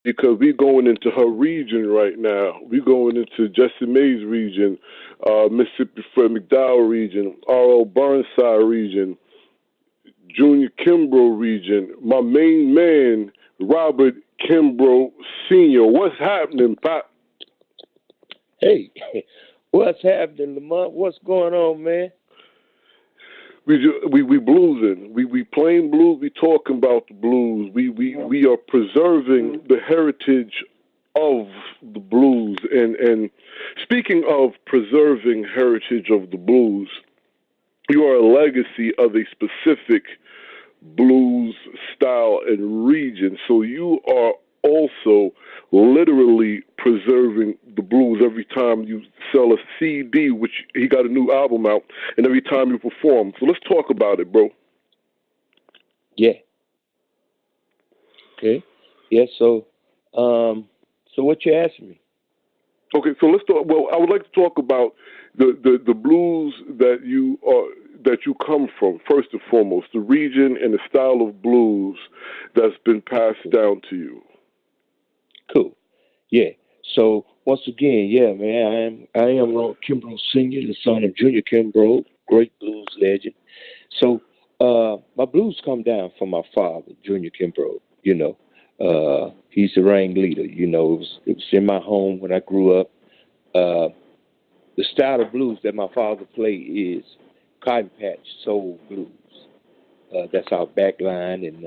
because we going into her region right now. We going into Jesse May's region, Mississippi Fred McDowell region, R.L. Burnside region, Junior Kimbrough region. My main man, Robert Kimbrough Sr. What's happening, Pop? Hey, what's happening, Lamont? What's going on, man? We bluesing. We playing blues. We talking about the blues. We are preserving the heritage of the blues. And speaking of preserving heritage of the blues, you are a legacy of a specific blues style and region. So you are also literally preserving the blues every time you sell a CD, which he got a new album out, and every time you perform. So let's talk about it, bro. Yeah. Okay. Yeah. So what you asking me? Okay, so let's talk. Well, I would like to talk about the blues that you come from. First and foremost, the region and the style of blues that's been passed down to you. Cool. Yeah. So once again, yeah, man, I am Lord Kimbrough Senior, the son of Junior Kimbrough, great blues legend. So my blues come down from my father, Junior Kimbrough. He's the ringleader. It was in my home when I grew up. Uh, the style of blues that my father played is cotton patch soul blues. That's our back line, and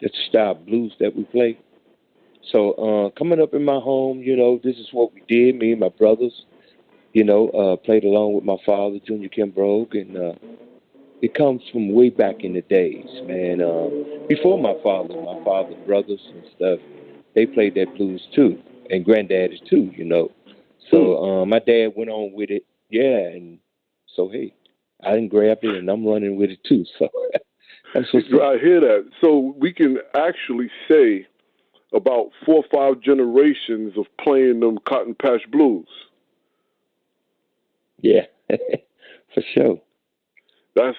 that's the style of blues that we play. So coming up in my home, this is what we did. Me and my brothers, played along with my father, Junior Kimbrough, and it comes from way back in the days, man. Before my father's brothers and stuff, they played that blues too, and granddaddies too, Mm. So my dad went on with it, yeah, and so hey, I didn't grab it, and I'm running with it too. So that's what's up. I hear that. So we can actually say about 4 or 5 generations of playing them cotton patch blues. Yeah, for sure. That's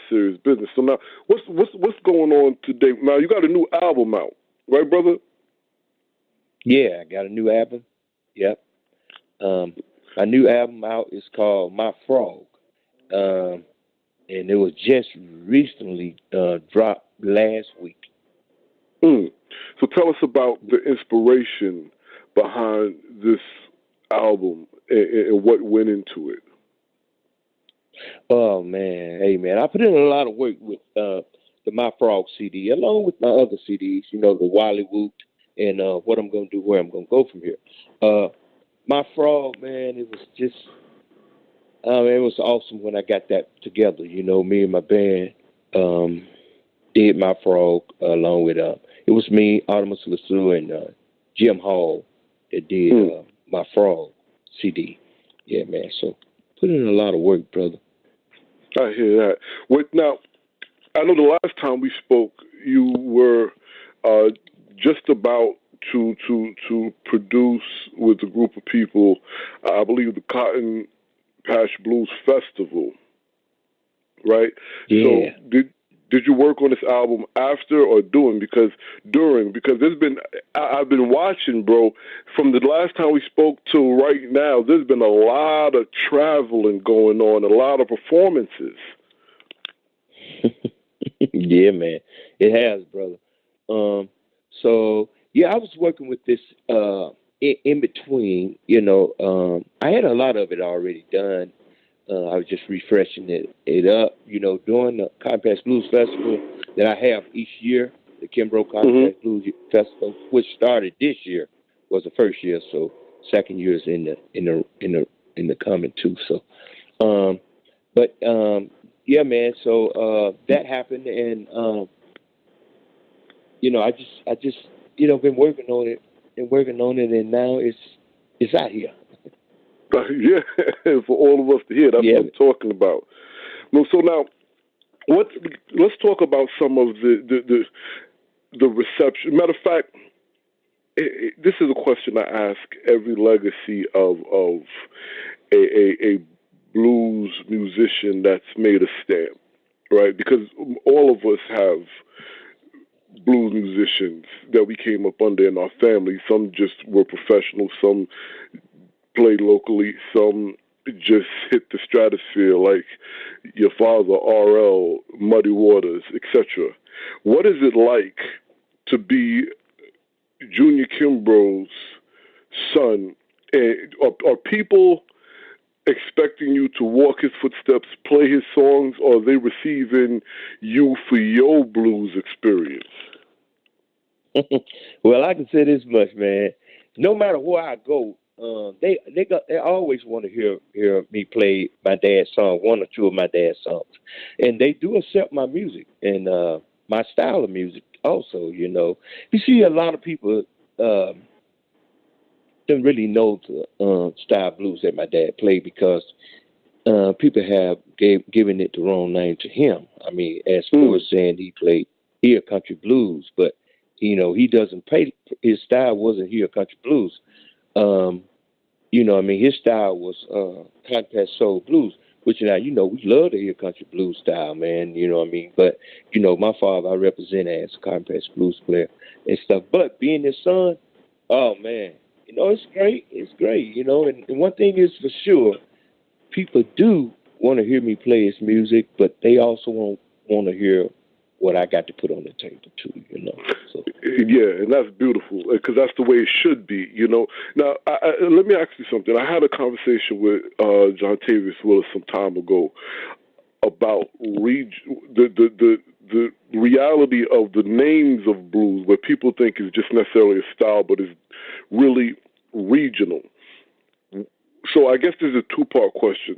serious business. So now, what's going on today? Now you got a new album out, right, brother? Yeah, I got a new album. Yep. My new album out is called My Frog. Um, and it was just recently dropped last week. Mm. So tell us about the inspiration behind this album and what went into it. Oh man, hey man, I put in a lot of work with the My Frog CD, along with my other CDs. The Wally Woot and what I'm gonna do, where I'm gonna go from here. Uh, my Frog, man, it was just, it was awesome when I got that together. Me and my band um, did My Frog along with it was me, Artemis Lasso, and Jim Hall that did Mm. My Frog CD. Yeah, man. So put in a lot of work, brother. I hear that. Now, I know the last time we spoke, you were uh, just about to produce with a group of people. I believe the Cotton Patch Blues Festival, right? So Yeah. did you work on this album after or during? Because I've been watching, bro, from the last time we spoke to right now. There's been a lot of traveling going on, a lot of performances. Yeah, man. It has, brother. Um, so yeah, I was working with this in between. I had a lot of it already done. I was just refreshing it up. During the Compass Blues Festival that I have each year, the Kimbrough Hmm. Compass Blues Festival, which started this year, was the first year. So second year is in the coming too. So, um, but yeah, man. So that happened, and I just been working on it and working on it, and now it's out here. Yeah, for all of us to hear. That's Yeah, what I'm talking about. Well, so now, what? Let's talk about some of the reception. Matter of fact, this is a question I ask every legacy of a blues musician that's made a stamp, right? Because all of us have blues musicians that we came up under in our family. Some just were professional, some played locally, some just hit the stratosphere like your father, RL, Muddy Waters, etc. What is it like to be Junior Kimbrough's son? And are people expecting you to walk his footsteps, play his songs, or are they receiving you for your blues experience? Well, I can say this much, man. No matter where I go, they always want to hear me play my dad's song, one or two of my dad's songs, and they do accept my music and my style of music also. You see a lot of people um, don't really know the style blues that my dad played because people have given it the wrong name to him. I mean, as far Mm. as saying he played here country blues, but he doesn't play. His style wasn't here country blues. Um, I mean, his style was compact soul blues, which now we love to hear country blues style, man. You know what I mean? But my father I represent as a compact blues player and stuff. But being his son, oh man, it's great. It's great. And one thing is for sure people do want to hear me play his music, but they also want to hear what I got to put on the table too. So Yeah, and that's beautiful because that's the way it should be. Now, let me ask you something. I had a conversation with John Tavius Willis some time ago about the reality of the names of blues, what people think is just necessarily a style, but is really regional. So I guess there's a two-part question.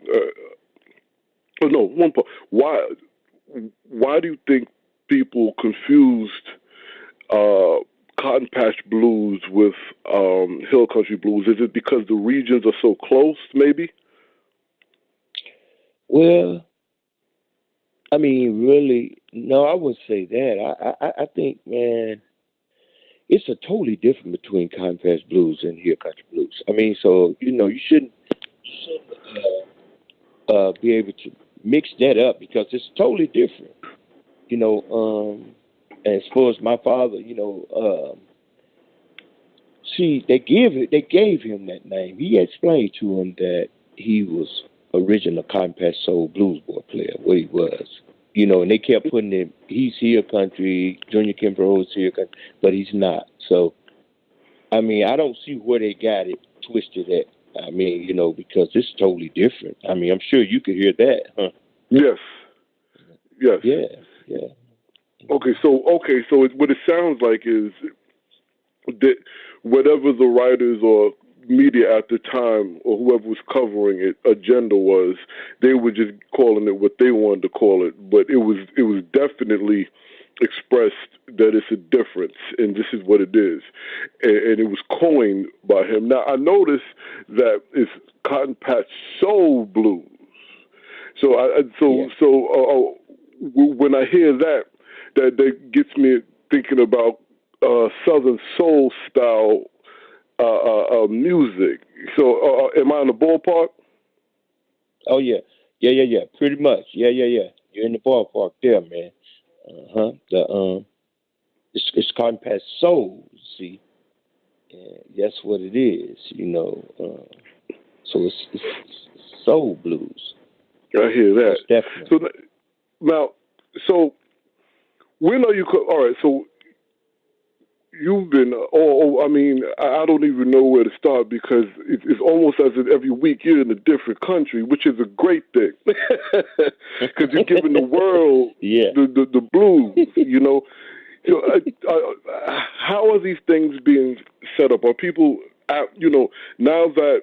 Oh, no, one part. Why do you think people confused uh, cotton patch blues with hill country blues? Is it because the regions are so close? Maybe. well, I mean, really, no, I wouldn't say that. I think, man, it's a totally different between compact blues and hill country blues. I mean, so you shouldn't be able to mix that up because it's totally different. As far as my father, see, they gave him that name. He explained to him that he was original compact soul blues boy player, what he was. And they kept putting him. He's here country, Junior Kimbrough is here country, but he's not. So I mean, I don't see where they got it twisted at. I mean, because it's totally different. I mean, I'm sure you could hear that, huh? Yes. Yes. Yeah, yeah. Okay. So what it sounds like is that whatever the writers or media at the time or whoever was covering it agenda was, they were just calling it what they wanted to call it, but it was definitely expressed that it's a difference and this is what it is, and it was coined by him. Now I noticed that it's cotton patch soul blues. So Yeah. when I hear that, that gets me thinking about Southern soul style music. So am I in the ballpark? Oh yeah, yeah. Pretty much. Yeah. You're in the ballpark there, man. It's cotton patch soul. See, and that's what it is. So it's soul blues, I hear that. most definitely. So now, so when are you? All right. So you've been. I mean, I don't even know where to start because it's almost as if every week you're in a different country, which is a great thing because you're giving the world Yeah. the blues. So, how are these things being set up? Are people, now that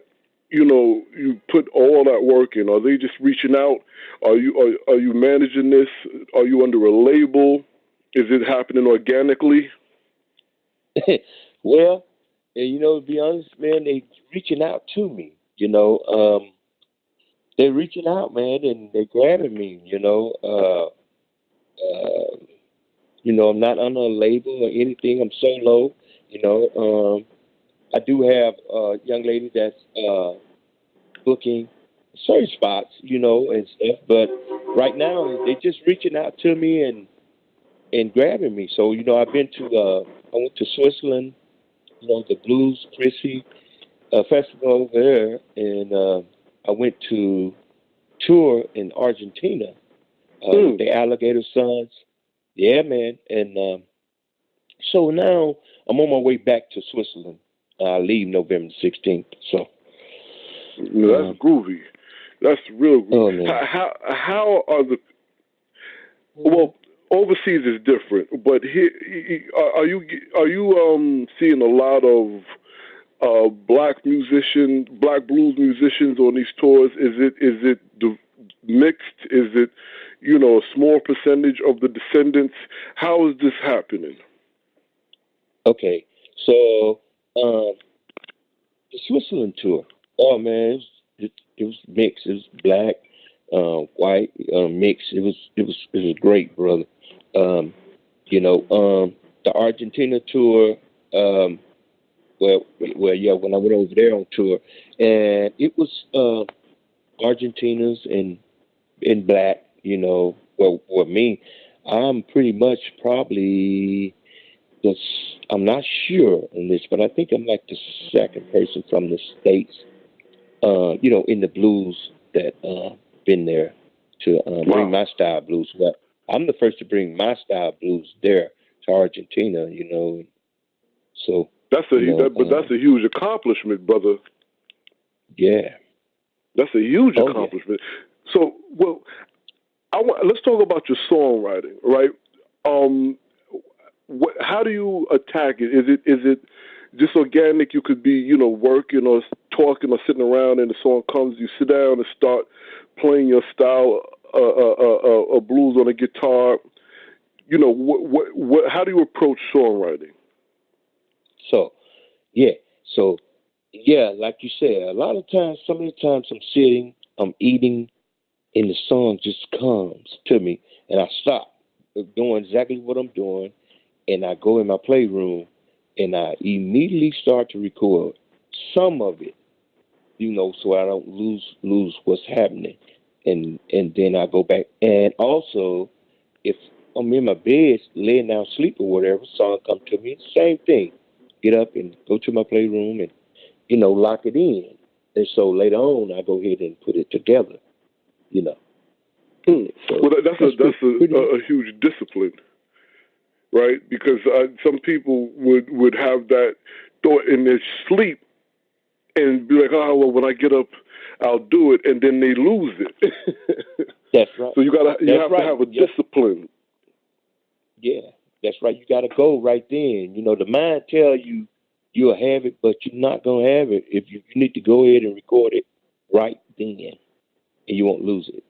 you put all that work in, are they just reaching out? Are you managing this? Are you under a label? Is it happening organically? Well, and, to be honest, man, they reaching out to me. They're reaching out, man, and they're grabbing me. I'm not on a label or anything. I'm solo. I do have a young lady that's booking certain spots, and stuff. But right now, they're just reaching out to me, and and grabbing me. So I've been to I went to Switzerland, the Blues Chrissy festival over there, and I went to tour in Argentina with Mm. the Alligator Sons. Yeah, man. And so now I'm on my way back to Switzerland. I leave November 16th. So That's um, groovy. That's real groovy. oh man. How are the well? Overseas is different, but here are you seeing a lot of black blues musicians on these tours? Is it mixed? Is it a small percentage of the descendants? How is this happening? Okay. So um, the Switzerland tour. Oh man, it was mixed. It was black, white, mixed. It was great, brother. Um, the Argentina tour. Um, yeah, when I went over there on tour, and it was Argentinas and black. Well, me, I'm pretty much probably the. I'm not sure on this, but I think I'm like the second person from the states. In the blues that been there to bring Wow, my style blues. Well, I'm the first to bring my style blues there to Argentina. So but that's a huge accomplishment, brother. yeah, That's a huge oh yeah. accomplishment. So, well, let's talk about your songwriting, right? Um, how do you attack it? Is it just organic? You could be, working or talking or sitting around, and the song comes. You sit down and start playing your style, blues on a guitar. How do you approach songwriting? So yeah, so yeah, like you said, a lot of times, so many times I'm sitting, I'm eating, and the song just comes to me, and I stop doing exactly what I'm doing, and I go in my playroom, and I immediately start to record some of it, so I don't lose what's happening, and then I go back, and also if I'm in my bed laying down sleep or whatever, song come to me, same thing, get up and go to my playroom and lock it in, and so later on I go ahead and put it together, you know. Hmm. So Well, that's a that's that's a, pretty. a huge discipline, right? Because some people would have that thought in their sleep and be like, "Oh, well, when I get up, I'll do it," and then they lose it. That's right. So you That's have to right. have a Yeah, discipline. yeah. That's right. You got to go right then. The mind tell you you'll have it, but you're not gonna have it if you need to go ahead and record it right then, and you won't lose it.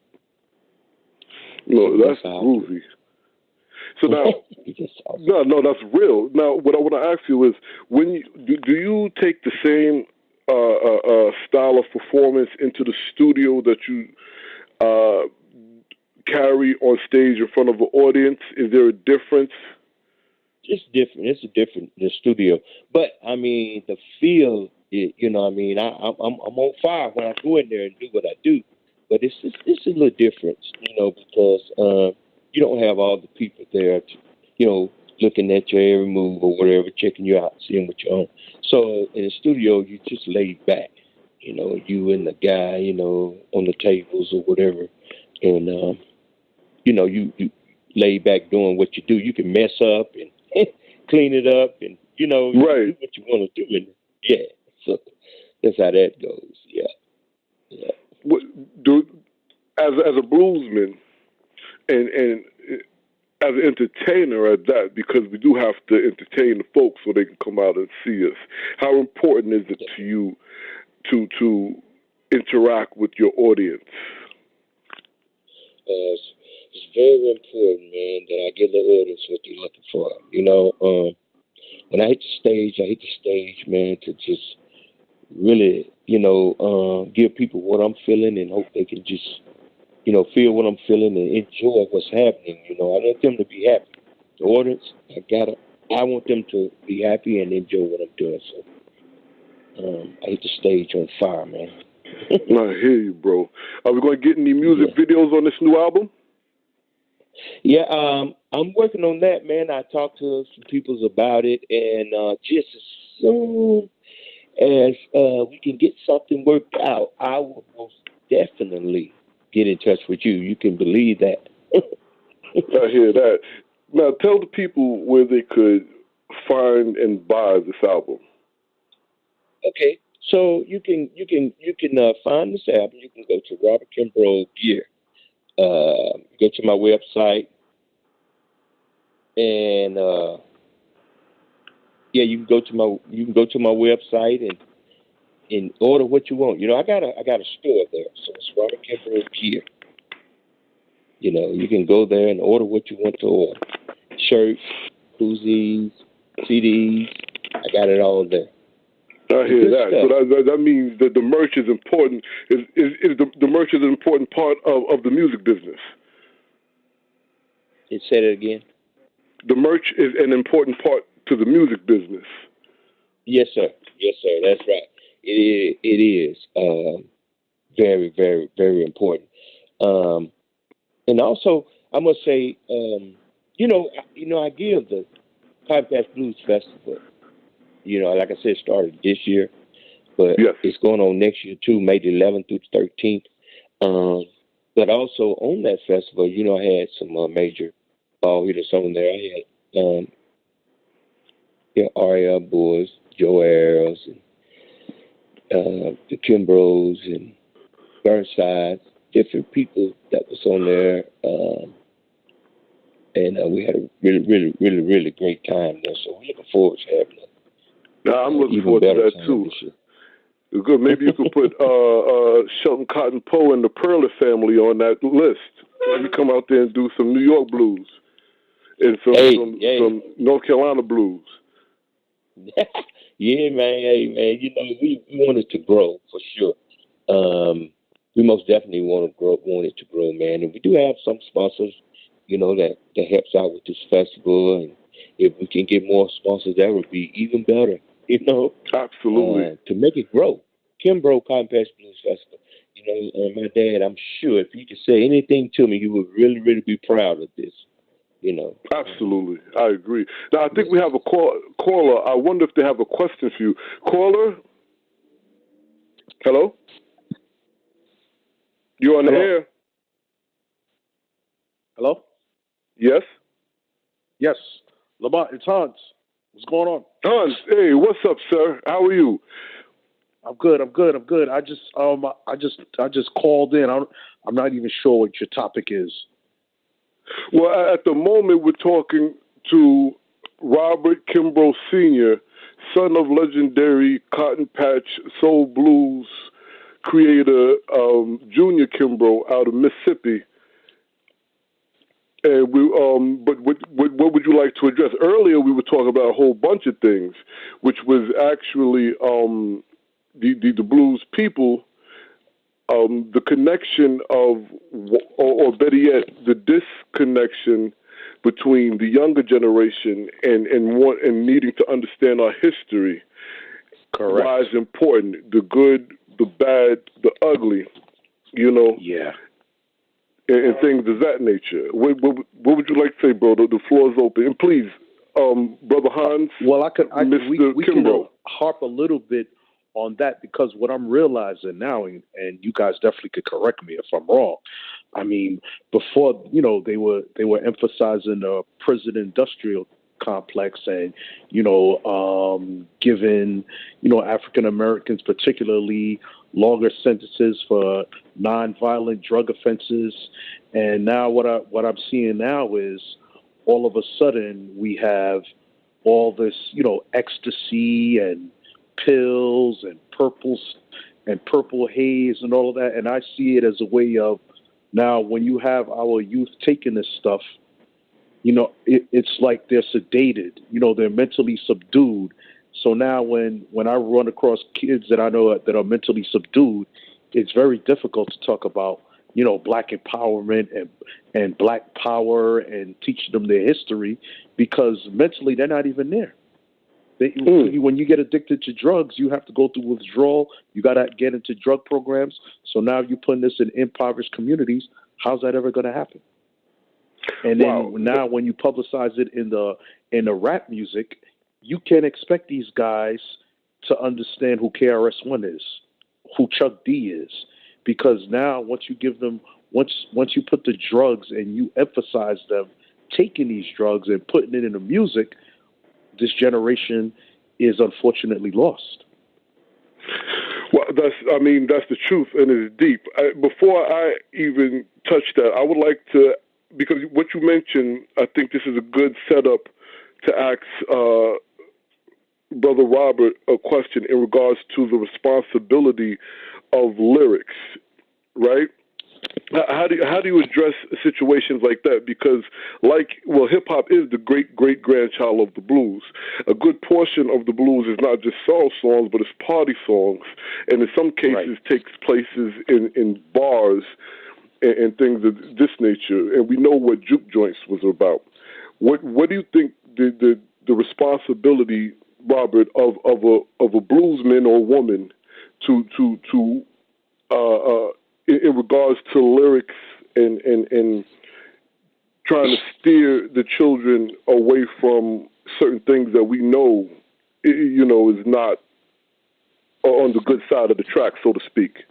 So That's that's how I do groovy. So now, it. It's just awesome. no, that's real. Now, what I want to ask you is, when do you take the same style of performance into the studio that you uh, carry on stage in front of an audience? Is there a difference? It's different. It's a different the studio, but I mean the feel. I mean, I'm on fire when I go in there and do what I do, but it's a little different, because you don't have all the people there, looking at your every move or whatever, checking you out, seeing what you're on. So in the studio, you just lay back, you and the guy, on the tables or whatever, and you lay back doing what you do. You can mess up and clean it up, and you Right. do what you want to do. And yeah, so that's how that goes. Yeah, yeah, What, do as a bluesman and as an entertainer at that, because we do have to entertain the folks so they can come out and see us. How important is it yeah. to you to interact with your audience? It's very important, man, that I give the audience what they're looking for. When I hit the stage, man, to just really, give people what I'm feeling and hope they can just feel what I'm feeling and enjoy what's happening. I want them to be happy. The audience, I want them to be happy and enjoy what I'm doing. So I hit the stage on fire, man. I hear you, bro. Are we going to get any music Yeah. videos on this new album? Yeah, I'm working on that, man. I talked to some people about it, and just as soon as we can get something worked out, I will most definitely get in touch with you. You can believe that. I hear that. Now, tell the people where they could find and buy this album. Okay, so you can find this album. You can go to Robert Kimbrough Gear. Go to my website, and yeah, you can go to my website and order what you want. I got a store there, so it's Robert Kimbrough Gear. You can go there and order what you want to order. Shirts, koozies, CDs. I got it all there. I The hear good that. So stuff. that means that the merch is important. Is the merch is an important part of the music business. And say it again. The merch is an important part to the music business. Yes, sir. Yes, sir. That's right. It is very, very, very important. Um, and also, I must say, I give the Cotton Patch Blues Festival. Like I said, it started this year, but Yes, it's going on next year too, May the 11th through the 13th. Um, but also on that festival, I had some major ball hitters on there. I had R.L. Boys, Joe Arrows, and the Kimbroughs and Burnsides, different people that was on there. And we had a really, really, really, really great time there. So we're looking forward to having now I'm an looking even forward to better that time too. this year. Good. Maybe you could put Shelton Cotton Poe and the Perla family on that list. Maybe come out there and do some New York blues and Hey, hey, some North Carolina blues. yeah, man, hey, man. We want it to grow for sure. We most definitely want it to grow, man. And we do have some sponsors, that helps out with this festival. And if we can get more sponsors, that would be even better. Absolutely. To make it grow. Kimbrough Cotton Patch Blues Festival. My dad, I'm sure if he could say anything to me, he would really, really be proud of this. You know. Absolutely. I agree. Now, I think Yes. we have a caller. I wonder if they have a question for you. Caller? Hello? You're on the Hello. air? Hello? Yes? Yes. Lamont, it's Hans. What's going on? Hans, hey, what's up, sir? How are you? I'm good. I just called in. I'm not even sure what your topic is. Well, at the moment, we're talking to Robert Kimbrough Sr., son of legendary Cotton Patch Soul Blues creator Junior Kimbrough out of Mississippi. And but what would you like to address? Earlier, we were talking about a whole bunch of things, which was actually the blues people, the connection of, or better yet, the disconnection between the younger generation and needing to understand our history. Correct. Why it's important, the good, the bad, the ugly, you know, Yeah. and things of that nature. What would you like to say, bro? The floor is open. And please, Brother Hans, Well, Mr. we can Kimbrough. harp a little bit on that because what I'm realizing now, and you guys definitely could correct me if I'm wrong. I mean, before they were emphasizing the prison industrial complex and giving African Americans particularly longer sentences for nonviolent drug offenses, and now what I'm seeing now is all of a sudden we have all this ecstasy and pills and purple haze and all of that, and I see it as a way of now when you have our youth taking this stuff, it's like they're sedated, they're mentally subdued. So now when I run across kids that I know that are mentally subdued, it's very difficult to talk about black empowerment and black power and teaching them their history because mentally they're not even there. When you get addicted to drugs, you have to go through withdrawal. You got to get into drug programs. So now you're putting this in impoverished communities. How's that ever going to happen? And Wow. then now, when you publicize it in the rap music, you can't expect these guys to understand who KRS-One is, who Chuck D is, because now once you give them once you put the drugs and you emphasize them taking these drugs and putting it in the music, this generation is unfortunately lost. Well, that's the truth, and it's deep. Before I even touch that, I would like to, because what you mentioned, I think this is a good setup to ask Brother Robert a question in regards to the responsibility of lyrics, right? How do you address situations like that? Because hip hop is the great great grandchild of the blues. A good portion of the blues is not just soul songs, but it's party songs, and in some cases takes places in bars and things of this nature. And we know what juke joints was about. What do you think the responsibility, Robert, of a bluesman or woman to in regards to lyrics and trying to steer the children away from certain things that we know, is not on the good side of the track, so to speak?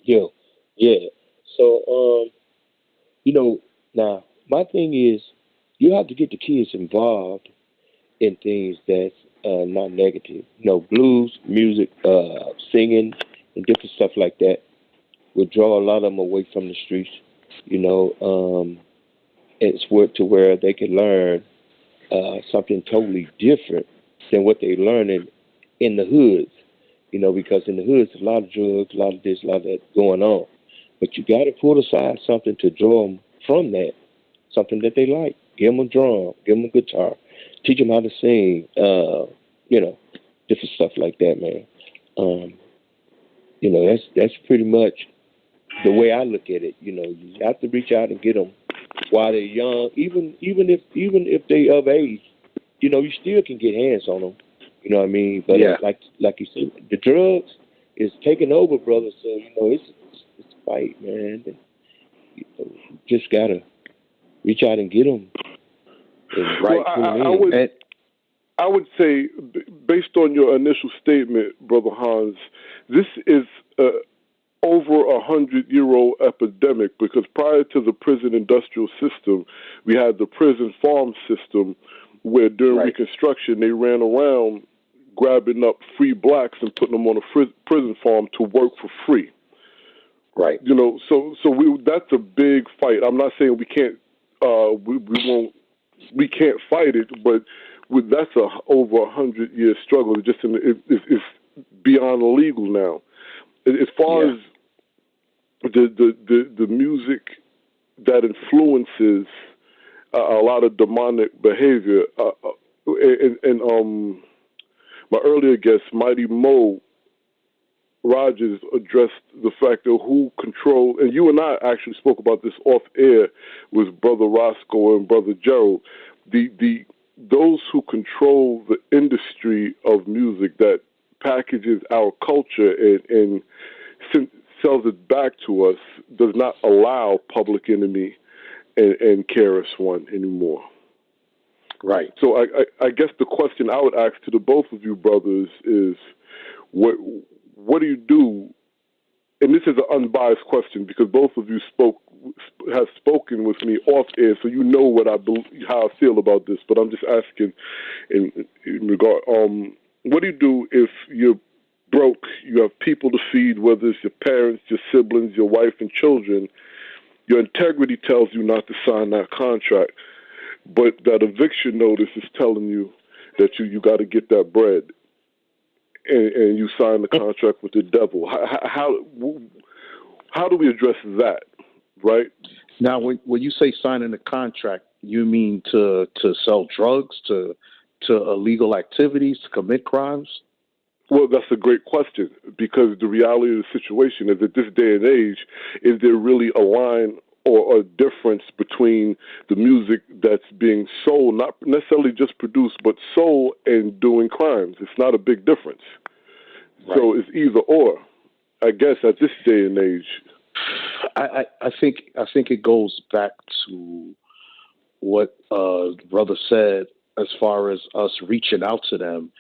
Yeah. So, now my thing is, you have to get the kids involved in things that's not negative. Blues music, singing, and different stuff like that would draw a lot of them away from the streets. It's to where they can learn something totally different than what they're learning in the hoods. Because in the hoods, a lot of drugs, a lot of this, a lot of that going on. But you got to put aside something to draw them from that, something that they like. Give them a drum, give them a guitar, teach them how to sing, different stuff like that, man. That's pretty much the way I look at it. You have to reach out and get them while they're young, even if they of age. You still can get hands on them. You know what I mean? But like you said, the drugs is taking over, brother. So it's a fight, man. You just gotta reach out and get them. I would say, based on your initial statement, Brother Hans, this is over 100-year-old epidemic, because prior to the prison industrial system, we had the prison farm system, where during Reconstruction they ran around grabbing up free blacks and putting them on a prison farm to work for free. Right. That's a big fight. I'm not saying we can't we can't fight it, but that's over 100-year struggle. It's beyond illegal now. As far as the music that influences a lot of demonic behavior, and my earlier guest, Mighty Mo Rogers, addressed the fact of who control, and you and I actually spoke about this off air with Brother Roscoe and Brother Gerald, those who control the industry of music that packages our culture and sells it back to us, does not allow Public Enemy and KRS-One anymore. Right. So I guess the question I would ask to the both of you brothers is, what do you do? And this is an unbiased question, because both of you have spoken with me off air, so you know how I feel about this. But I'm just asking in regard. What do you do if you're broke? You have people to feed, whether it's your parents, your siblings, your wife, and children. Your integrity tells you not to sign that contract, but that eviction notice is telling you that you got to get that bread, and you sign the contract with the devil. How do we address that, right? Now, when you say signing a contract, you mean to sell drugs, to illegal activities, to commit crimes? Well, that's a great question, because the reality of the situation is, at this day and age, is there really a line or a difference between the music that's being sold, not necessarily just produced, but sold, and doing crimes? It's not a big difference. Right. So it's either or, I guess, at this day and age. I think it goes back to what the brother said as far as us reaching out to them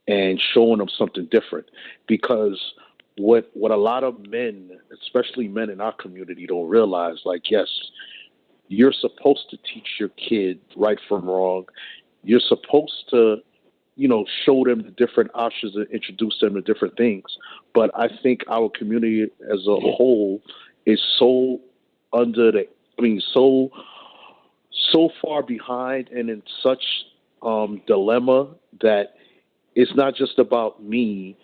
and showing them something different. Because what a lot of men, especially men in our community, don't realize, like, yes, you're supposed to teach your kid right from wrong. You're supposed to, show them the different options and introduce them to different things. But I think our community as a whole is so under the, I mean, so far behind and in such dilemma that it's not just about me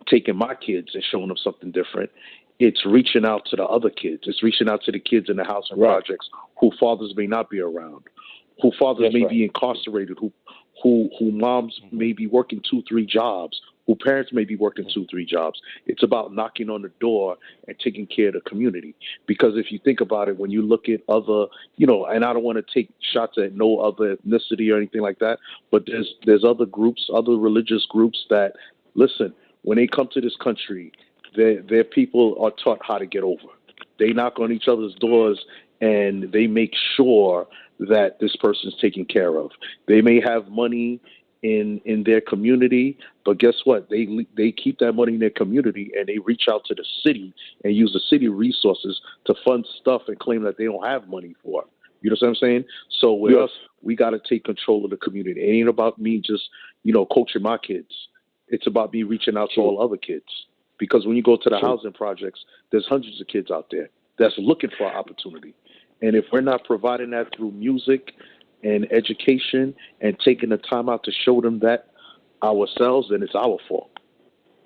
taking my kids and showing them something different. It's reaching out to the other kids. It's reaching out to the kids in the housing projects who fathers may not be around, who fathers may be incarcerated, who moms may be working 2-3 jobs, who parents may be working 2-3 jobs. It's about knocking on the door and taking care of the community. Because if you think about it, when you look at other, and I don't want to take shots at no other ethnicity or anything like that, but there's other groups, other religious groups that, listen, when they come to this country, their people are taught how to get over. They knock on each other's doors and they make sure that this person's taken care of. They may have money in their community, but guess what? They keep that money in their community and they reach out to the city and use the city resources to fund stuff and claim that they don't have money for. You know what I'm saying? So with us, we got to take control of the community. It ain't about me just, coaching my kids. It's about me reaching out to all other kids. Because when you go to the housing projects, there's hundreds of kids out there that's looking for opportunity. And if we're not providing that through music and education and taking the time out to show them that ourselves, then it's our fault.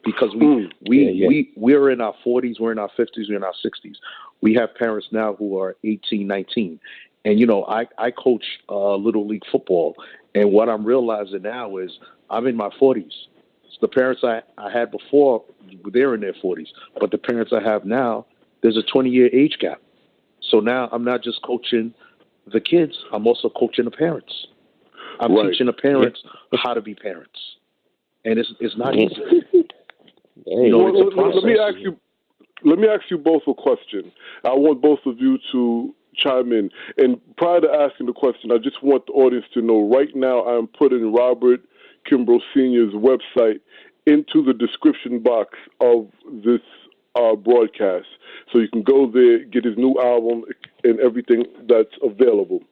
Because we're in our 40s, we're in our 50s, we're in our 60s. We have parents now who are 18, 19. And, I coach Little League football. And what I'm realizing now is I'm in my 40s. The parents I had before, they're in their 40s. But the parents I have now, there's a 20-year age gap. So now I'm not just coaching the kids, I'm also coaching the parents. I'm teaching the parents how to be parents. And it's not easy. Let me ask you both a question. I want both of you to chime in. And prior to asking the question, I just want the audience to know right now I'm putting Robert Kimbrough Sr.'s website into the description box of this broadcast. So you can go there, get his new album and everything that's available.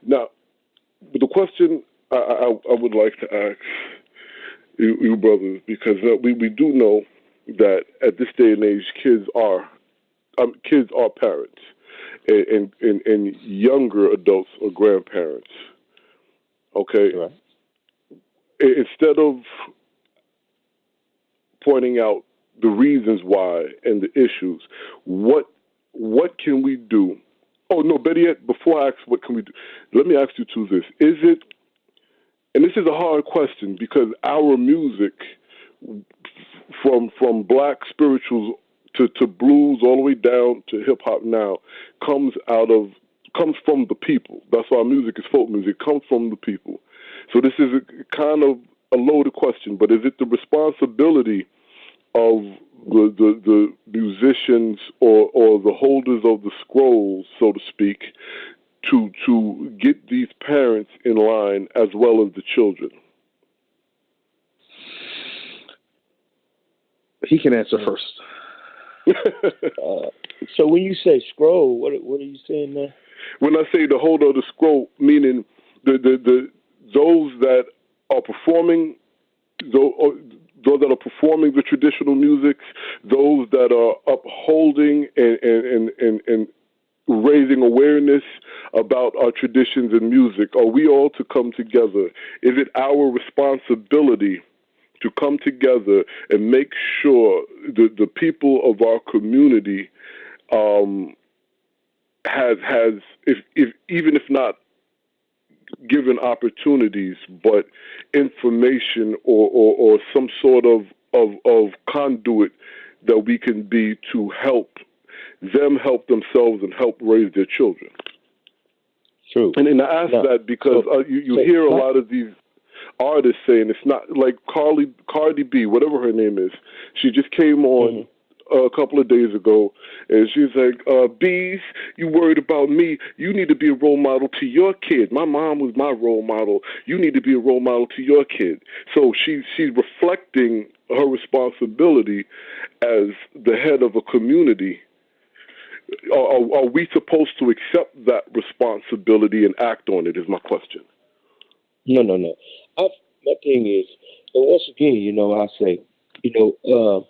Now, the question I would like to ask you brothers, because we do know that at this day and age, kids are parents, and younger adults are grandparents. Okay? Right. Instead of pointing out the reasons why and the issues, what can we do? Oh, no, better yet, before I ask what can we do, let me ask you two this. Is it, and this is a hard question because our music, from black spirituals to blues all the way down to hip-hop now, comes from the people. That's why our music is folk music. It comes from the people. So this is kind of a loaded question, but is it the responsibility of the musicians or the holders of the scrolls, so to speak, to get these parents in line as well as the children? He can answer first. So when you say scroll, what are you saying there? When I say the holder of the scroll, meaning the those that are performing, those that are performing the traditional music, those that are upholding and raising awareness about our traditions and music. Are we all to come together? Is it our responsibility to come together and make sure the people of our community has even if not given opportunities, but information or some sort of conduit that we can be to help them help themselves and help raise their children. True. And I ask that because you hear a lot of these artists saying it's not like Cardi B, whatever her name is. She just came on a couple of days ago, and she's like, "Bees, you worried about me? You need to be a role model to your kid. My mom was my role model. You need to be a role model to your kid." So she's reflecting her responsibility as the head of a community. Are we supposed to accept that responsibility and act on it? Is my question. No, no, no. My thing is, and once again, I say, you know,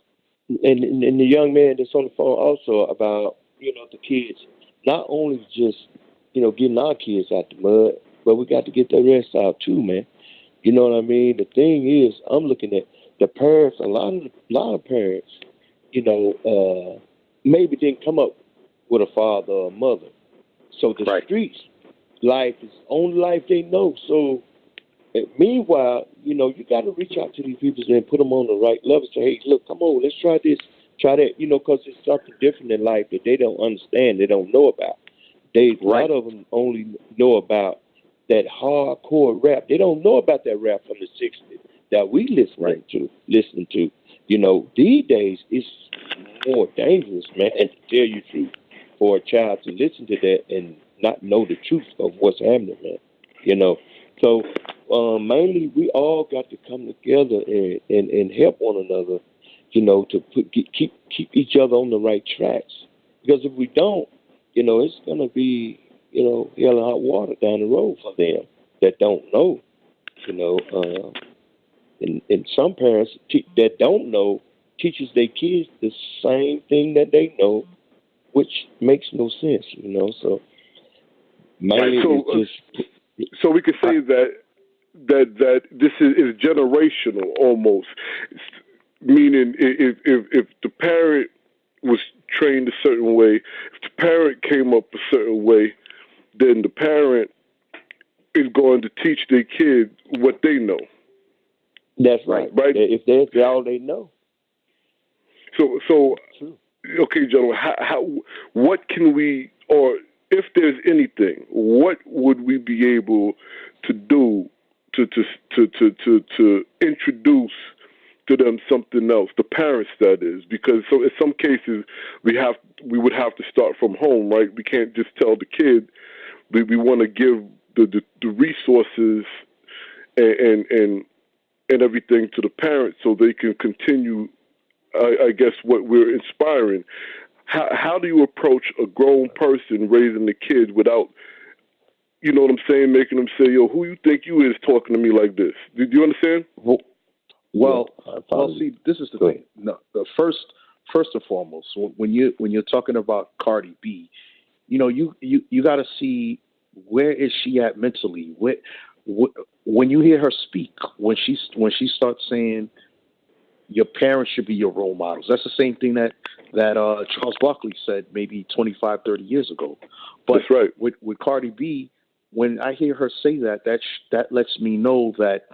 and the young man that's on the phone also about, the kids, not only just, getting our kids out the mud, but we got to get the rest out too, man. You know what I mean? The thing is, I'm looking at the parents. A lot of parents, maybe didn't come up with a father or a mother. So the Right. streets life is the only life they know. So meanwhile, you got to reach out to these people and put them on the right level. Say, hey, look, come on, let's try this, try that. Because it's something different in life that they don't understand, they don't know about. A Right. lot of them only know about that hardcore rap. They don't know about that rap from the '60s that we Right. listening to. These days it's more dangerous, man. And to tell you the truth, for a child to listen to that and not know the truth of what's happening, man. You know, so mainly we all got to come together and help one another. To keep each other on the right tracks. Because if we don't, it's gonna be hell and hot water down the road for them that don't know. You know, and some parents that don't know teaches their kids the same thing that they know, which makes no sense. So Right. mainly So, it's just so we could say that this is generational almost, meaning if the parent was trained a certain way, if the parent came up a certain way, then the parent is going to teach their kid what they know. that's right. Right. If that's all they know, So true. okay, gentlemen, what can we, or if there's anything, what would we be able to do to introduce to them something else, the parents that is, because so in some cases we would have to start from home, right? We can't just tell the kid. We want to give the resources and and everything to the parents so they can continue, I guess, what we're inspiring. How do you approach a grown person raising a kid without, you know what I'm saying, making them say, "Yo, who you think you is talking to me like this?" Do you understand? Well, Yeah, well, I follow you. see, this is the Go thing. ahead. No, the first and foremost, when you're talking about Cardi B, you got to see where is she at mentally. When you hear her speak, when she starts saying your parents should be your role models. That's the same thing that Charles Barkley said maybe 25, 30 years ago. But That's right. with Cardi B, when I hear her say that, that lets me know that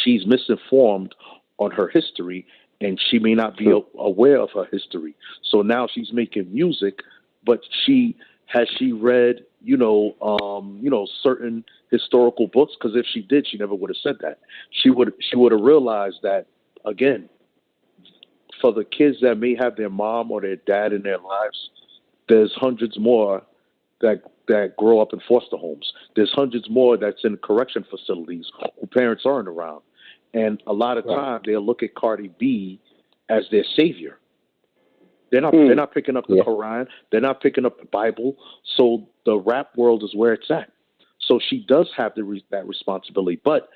she's misinformed on her history, and she may not be True. aware of her history. So now she's making music, but she read certain historical books? Because if she did, she never would have said that. She would have realized that again, for the kids that may have their mom or their dad in their lives, there's hundreds more that grow up in foster homes. There's hundreds more that's in correction facilities who parents aren't around. And a lot of Right. times they'll look at Cardi B as their savior. They're not Mm. they're not picking up the Yeah. Quran. They're not picking up the Bible. So the rap world is where it's at. So she does have that responsibility. But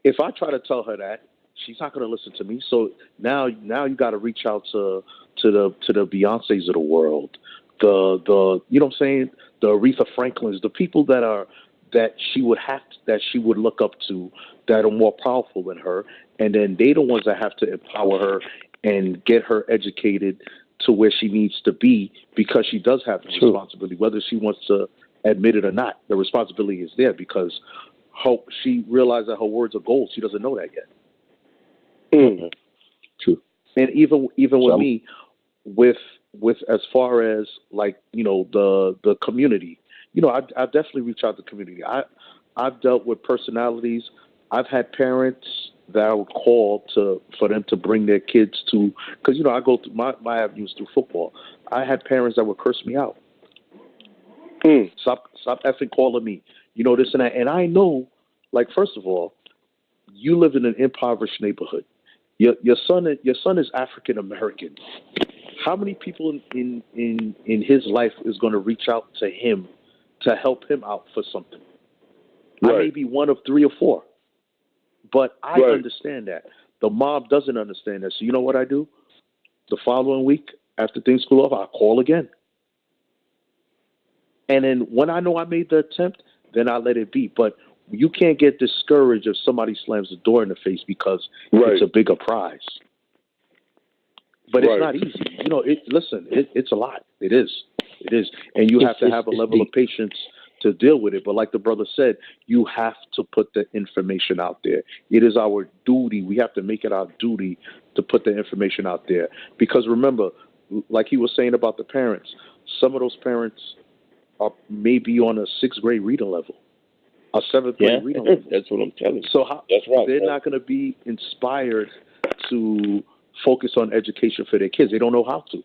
if I try to tell her that, she's not going to listen to me. So now you got to reach out to the Beyoncés of the world, the you know what I'm saying, the Aretha Franklins, the people that she would look up to, that are more powerful than her, and then they the ones that have to empower her and get her educated to where she needs to be, because she does have the True. responsibility, whether she wants to admit it or not. The responsibility is there because she realized that her words are gold. She doesn't know that yet. Mm. True. And even with So me, with as far as like the community, I definitely reach out to the community. I've dealt with personalities. I've had parents that I would call for them to bring their kids to, because I go through my avenues through football. I had parents that would curse me out. Stop effing calling me, this and that. And I know, like, first of all, you live in an impoverished neighborhood. Your son is African American. How many people in his life is going to reach out to him to help him out for something? Right. I may be one of 3 or 4. But I understand that. The mob doesn't understand that. So you know what I do? The following week, after things cool off, I call again. And then when I know I made the attempt, then I let it be. But you can't get discouraged if somebody slams the door in the face because it's a bigger prize. But it's not easy. Listen, it's a lot. It is. And you have to have a level of patience to deal with it. But like the brother said, you have to put the information out there. It is our duty. We have to make it our duty to put the information out there. Because remember, like he was saying about the parents, some of those parents are maybe on a 6th grade reading level, a 7th grade reading level. That's what I'm telling you. So that's right. They're not going to be inspired to focus on education for their kids. They don't know how to.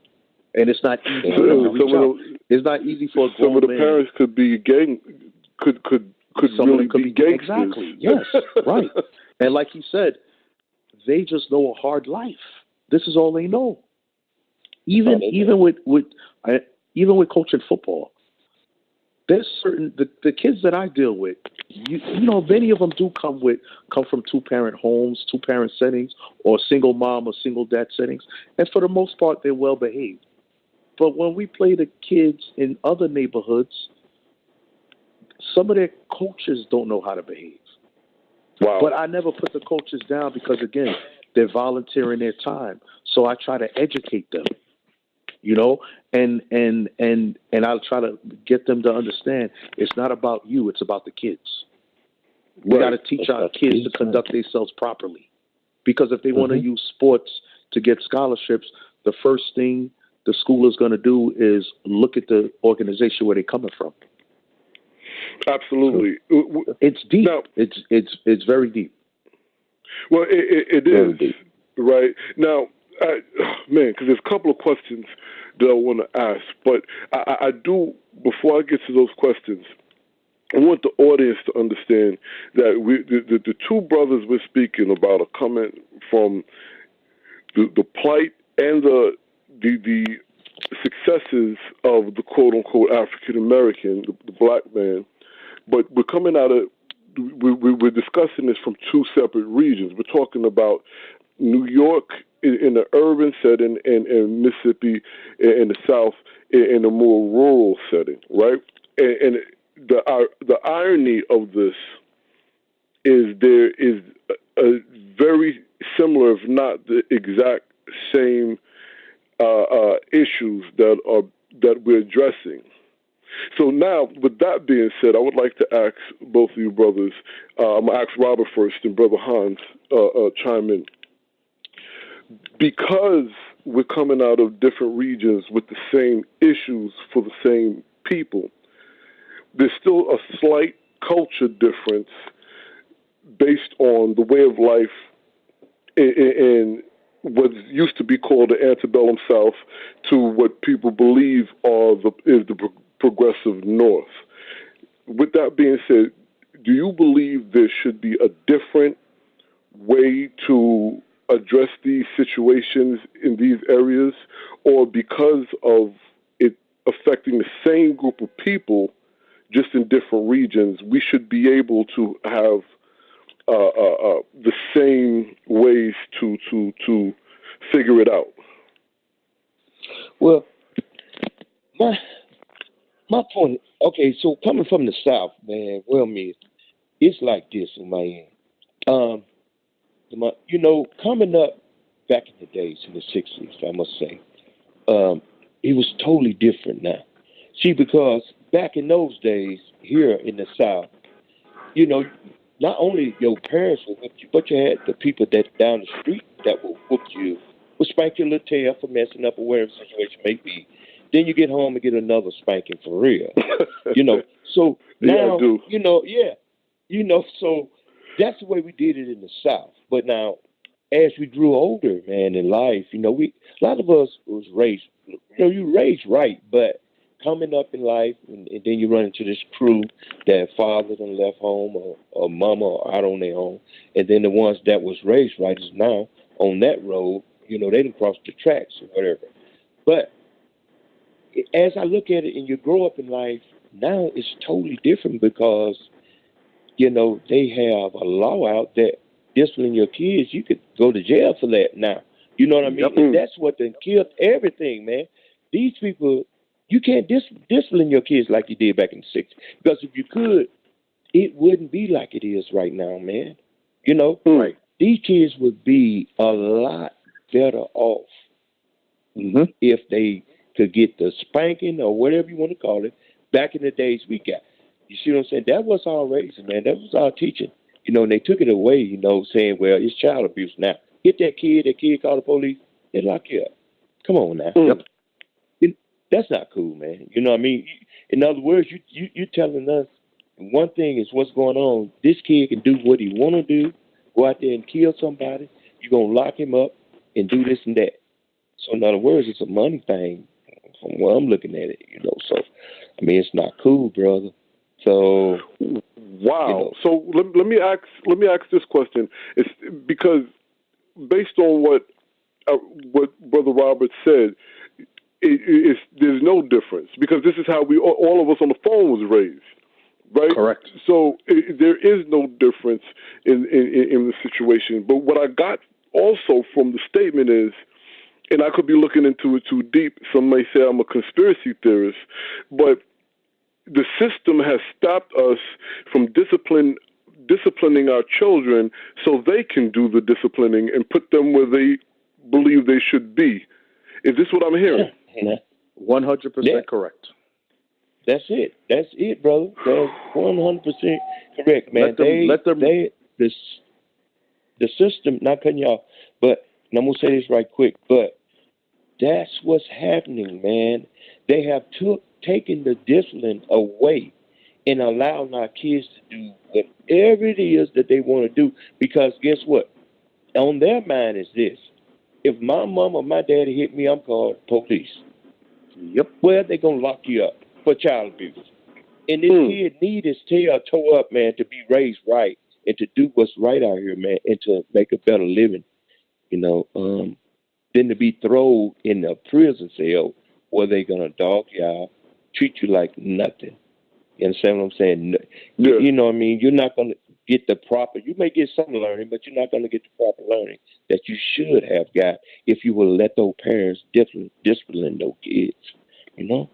And it's not easy for them to reach out. It's not easy for a grown man. Some of the parents could be could really be gangsters. Exactly. Yes. Right. And like he said, they just know a hard life. This is all they know. Even with coaching football, there's certain the kids that I deal with. Many of them do come from 2-parent homes, 2-parent settings, or single mom or single dad settings, and for the most part, they're well behaved. But when we play the kids in other neighborhoods, some of their coaches don't know how to behave. Wow. But I never put the coaches down because, again, they're volunteering their time. So I try to educate them, and I'll try to get them to understand it's not about you, it's about the kids. We got to teach our kids to conduct themselves properly. Because if they want to use sports to get scholarships, the first thing the school is going to do is look at the organization where they're coming from. Absolutely. It's deep. Now, it's very deep. Well, it is, deep. Right? Now, because there's a couple of questions that I want to ask, but I do, before I get to those questions, I want the audience to understand that the 2 brothers we're speaking about are coming from the plight and the successes of the quote-unquote African-American, the black man, but we're coming out of, we're discussing this from 2 separate regions. We're talking about New York in the urban setting and Mississippi in the South in a more rural setting, right? And the irony of this is there is a very similar, if not the exact same issues that we're addressing. So now, with that being said, I would like to ask both of you brothers. I'm gonna ask Robert first, and Brother Hans chime in. Because we're coming out of different regions with the same issues for the same people, there's still a slight culture difference based on the way of life in what used to be called the antebellum South to what people believe is the progressive North. With that being said, do you believe there should be a different way to address these situations in these areas, or because of it affecting the same group of people, just in different regions, we should be able to have the same ways to figure it out? Well, my point. Okay, so coming from the South, man, it's like this in my end. Coming up back in the days in the 60s, I must say, it was totally different now. See, because back in those days, here in the South, not only your parents would whoop you, but you had the people that down the street that will whoop you, would spank your little tail for messing up or whatever the situation may be. Then you get home and get another spanking for real. So now, so that's the way we did it in the South. But now, as we grew older, man, in life, we a lot of us was raised, you raised right, but coming up in life, and then you run into this crew that father done left home or mama or out on their own, and then the ones that was raised right is now on that road, they didn't cross the tracks or whatever. But as I look at it and you grow up in life, now it's totally different because they have a law out that discipline your kids, you could go to jail for that now. You know what I mean? Yep. And that's what done killed everything, man. These people, you can't discipline your kids like you did back in the 60s. Because if you could, it wouldn't be like it is right now, man. Right. These kids would be a lot better off if they could get the spanking or whatever you want to call it back in the days we got. You see what I'm saying? That was our raising, man. That was our teaching. And they took it away, saying, well, it's child abuse now. Get that kid call the police, they lock you up. Come on now. That's not cool, man. You know what I mean? In other words, you're telling us one thing is what's going on. This kid can do what he want to do, go out there and kill somebody. You're going to lock him up and do this and that. So in other words, it's a money thing from where I'm looking at it, So, I mean, it's not cool, brother. So, wow. So let me ask this question. It's because based on what Brother Robert said, there's no difference because this is how all of us on the phone was raised, right? Correct. So there is no difference in the situation. But what I got also from the statement is, and I could be looking into it too deep. Some may say I'm a conspiracy theorist, but the system has stopped us from disciplining our children so they can do the disciplining and put them where they believe they should be. Is this what I'm hearing? 100% correct. That's it, brother. That's 100% correct, man. The system, not cutting you off, but and I'm going to say this right quick, but that's what's happening, man. They have taken the discipline away and allowing our kids to do whatever it is that they want to do. Because guess what? On their mind is this. If my mom or my daddy hit me, I'm called police. Yep. Well, they're going to lock you up for child abuse. And this kid need his tail toe up, man, to be raised right and to do what's right out here, man, and to make a better living, than to be thrown in a prison cell where they're going to dog you out, treat you like nothing. You understand what I'm saying? Yeah. You know what I mean? You're not going to get the proper, you may get some learning, but you're not going to get the proper learning that you should have got if you would let those parents discipline those kids, You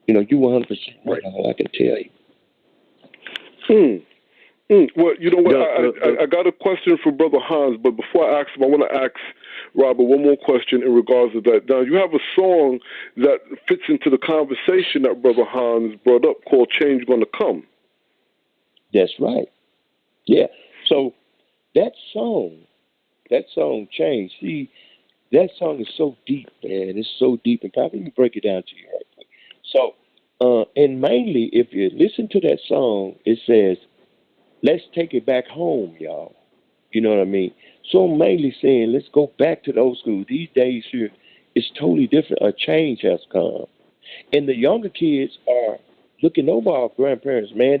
100% right, all I can tell you. Well, you know what? I got a question for Brother Hans, but before I ask him, I want to ask Robert one more question in regards to that. Now, you have a song that fits into the conversation that Brother Hans brought up called Change Gonna Come. That's right. Yeah. So that song, Change. See, that song is so deep, man. It's so deep. And let me break it down to you right quick. So, and mainly, if you listen to that song, it says, let's take it back home, y'all. You know what I mean? So I'm mainly saying, let's go back to the old school. These days here, it's totally different. A change has come. And the younger kids are looking over our grandparents, man.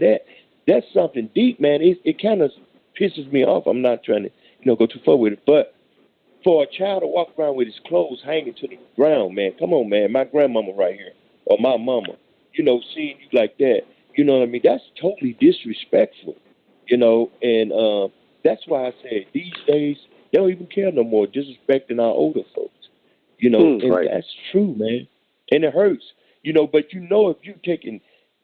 That's something deep, man. It kind of pisses me off. I'm not trying to, go too far with it. But for a child to walk around with his clothes hanging to the ground, man, come on, man. My grandmama right here, or my mama, seeing you like that, you know what I mean? That's totally disrespectful. And that's why I said these days they don't even care no more, disrespecting our older folks. And right. That's true, man. And it hurts, but if you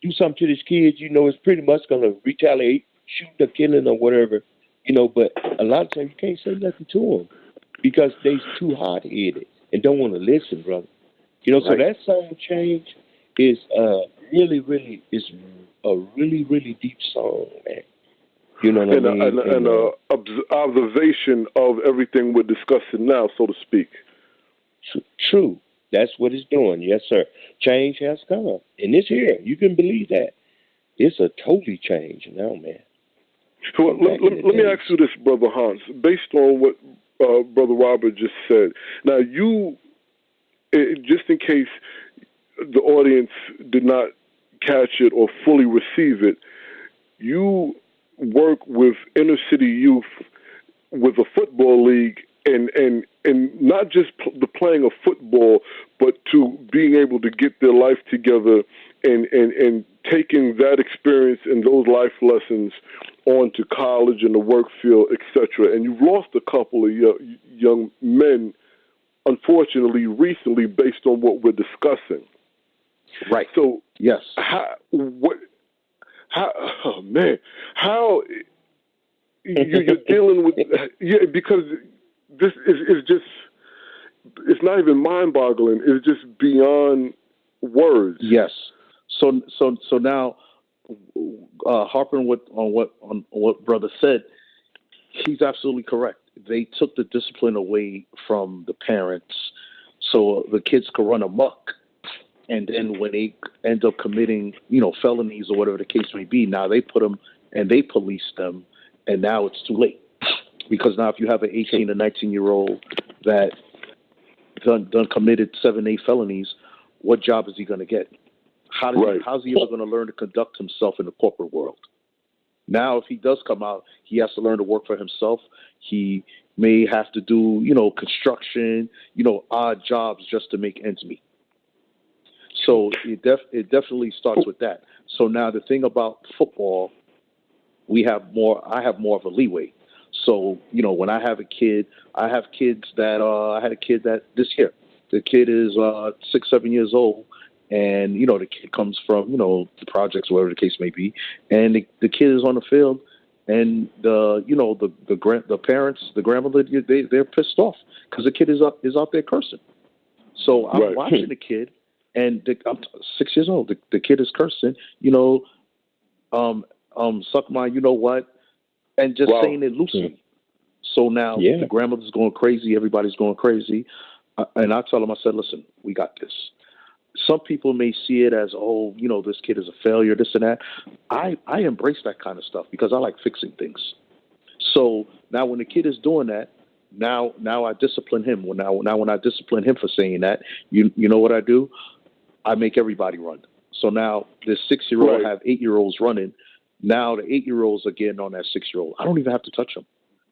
do something to this kid, it's pretty much gonna retaliate, shoot or killing or whatever, but a lot of times you can't say nothing to them because they's too hard-headed and don't want to listen, brother. So that song Change is really, really is a really, really deep song, man. You know what I mean? And observation of everything we're discussing now, so to speak. True. That's what it's doing. Yes, sir. Change has come. And it's here. You can believe that. It's a totally change now, man. So from back in the let me days. ask you this, Brother Hans, based on what Brother Robert just said. Now, just in case the audience did not catch it or fully receive it, you work with inner city youth with a football league, and not just the playing of football, but to being able to get their life together and taking that experience and those life lessons on to college and the work field, etc. And you've lost a couple of young men, unfortunately, recently, based on what we're discussing. Right. So, Yes. oh man, how you're dealing with, yeah, because this is just, it's not even mind-boggling. It's just beyond words. Yes. So now, harping on what brother said, he's absolutely correct. They took the discipline away from the parents, so the kids could run amok. And then when they end up committing, felonies or whatever the case may be, now they put them and they police them, and now it's too late. Because now if you have an 18 or 19-year-old that done committed 7, 8 felonies, what job is he going to get? How's he ever going to learn to conduct himself in the corporate world? Now, if he does come out, he has to learn to work for himself. He may have to do, construction, odd jobs just to make ends meet. So it definitely starts with that. So now the thing about football, I have more of a leeway. So, when I have a kid, I have kids that, I had a kid that this year, the kid is 6, 7 years old. And, the kid comes from, the projects, whatever the case may be. And the kid is on the field and the parents, the grandmother, they're pissed off because the kid is out there cursing. So I'm watching the kid and I'm 6 years old. The kid is cursing, suck my, what, and just saying it loosely. So now the grandmother's going crazy. Everybody's going crazy. And I tell them, I said, listen, we got this. Some people may see it as, this kid is a failure, this and that. I embrace that kind of stuff because I like fixing things. So now when the kid is doing that, now I discipline him. When I discipline him for saying that, you know what I do? I make everybody run. So now this 6-year-old have 8-year-olds running. Now the 8-year-olds are getting on that 6-year-old. I don't even have to touch them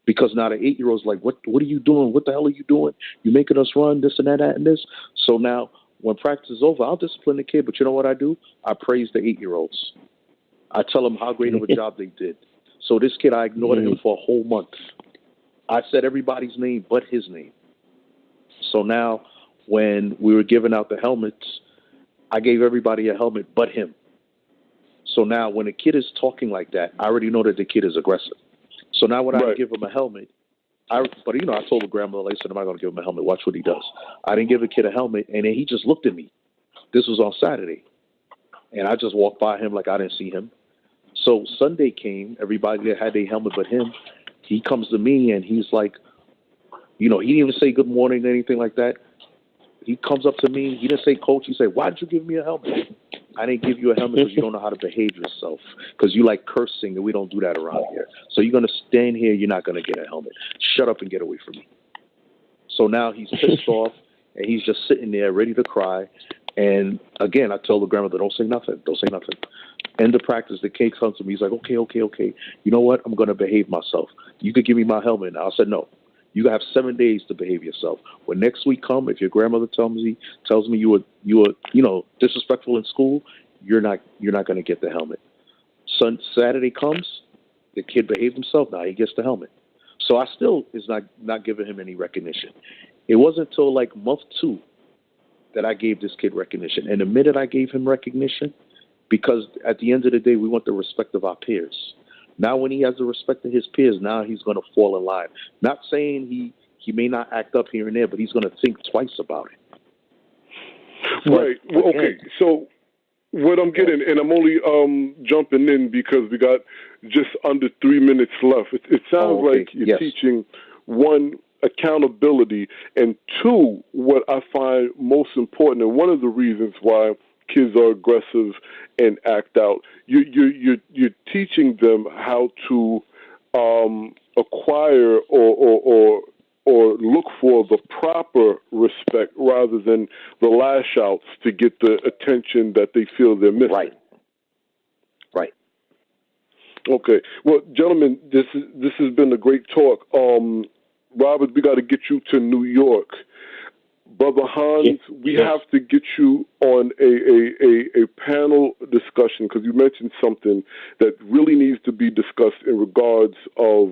because now the 8-year-old's like, what are you doing? What the hell are you doing? You making us run this and that and this. So now when practice is over, I'll discipline the kid. But you know what I do? I praise the 8-year-olds. I tell them how great of a job they did. So this kid, I ignored him for a whole month. I said everybody's name but his name. So now when we were giving out the helmets, I gave everybody a helmet but him. So now when a kid is talking like that, I already know that the kid is aggressive. So now when I give him a helmet, I told the grandmother, I said, I'm not going to give him a helmet. Watch what he does. I didn't give a kid a helmet, and then he just looked at me. This was on Saturday. And I just walked by him like I didn't see him. So Sunday came, everybody that had their helmet but him, he comes to me, and he's like, he didn't even say good morning or anything like that. He comes up to me. He didn't say, Coach. He said, why did you give me a helmet? I didn't give you a helmet because you don't know how to behave yourself, because you like cursing, and we don't do that around here. So you're going to stand here. You're not going to get a helmet. Shut up and get away from me. So now he's pissed off, and he's just sitting there ready to cry. And, again, I told the grandmother, don't say nothing. Don't say nothing. End of practice, the kid comes to me. He's like, okay. You know what? I'm going to behave myself. You could give me my helmet now. I said, no. You have 7 days to behave yourself. When next week come, if your grandmother tells me you were disrespectful in school, you're not going to get the helmet. Saturday comes, the kid behaved himself. Now he gets the helmet. So I still is not giving him any recognition. It wasn't until like month 2 that I gave this kid recognition. And the minute I gave him recognition, because at the end of the day, we want the respect of our peers. Now when he has the respect of his peers, now he's going to fall in line. Not saying he may not act up here and there, but he's going to think twice about it. Right. Well, okay. So what I'm getting, and I'm only jumping in because we got just under 3 minutes left. It sounds like you're teaching, 1, accountability, and 2, what I find most important, and one of the reasons why kids are aggressive and act out. You're teaching them how to acquire or look for the proper respect rather than the lash outs to get the attention that they feel they're missing. Right. Right. Okay. Well, gentlemen, this has been a great talk. Robert, we got to get you to New York. Brother Hans, we have to get you on a panel discussion because you mentioned something that really needs to be discussed in regards of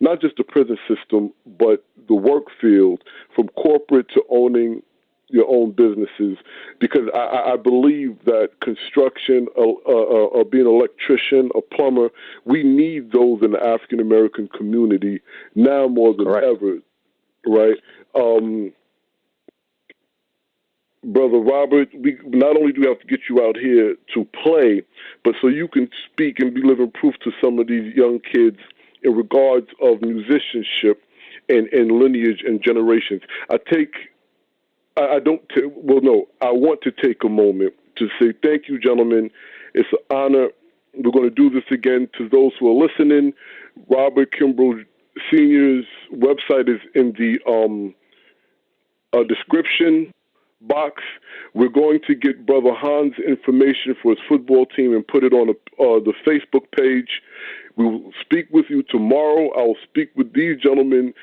not just the prison system, but the work field, from corporate to owning your own businesses, because I believe that construction, being an electrician, a plumber, we need those in the African American community now more than ever, right? Brother Robert, we not only do we have to get you out here to play, but so you can speak and be living proof to some of these young kids in regards of musicianship and lineage and generations. I want to take a moment to say thank you, gentlemen. It's an honor. We're going to do this again. To those who are listening, Robert Kimbrough Sr.'s website is in the description box. We're going to get Brother Hans' information for his football team and put it on the Facebook page. We will speak with you tomorrow. I will speak with these gentlemen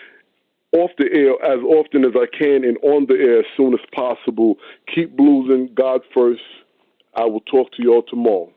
off the air as often as I can and on the air as soon as possible. Keep bluesing. God first. I will talk to you all tomorrow.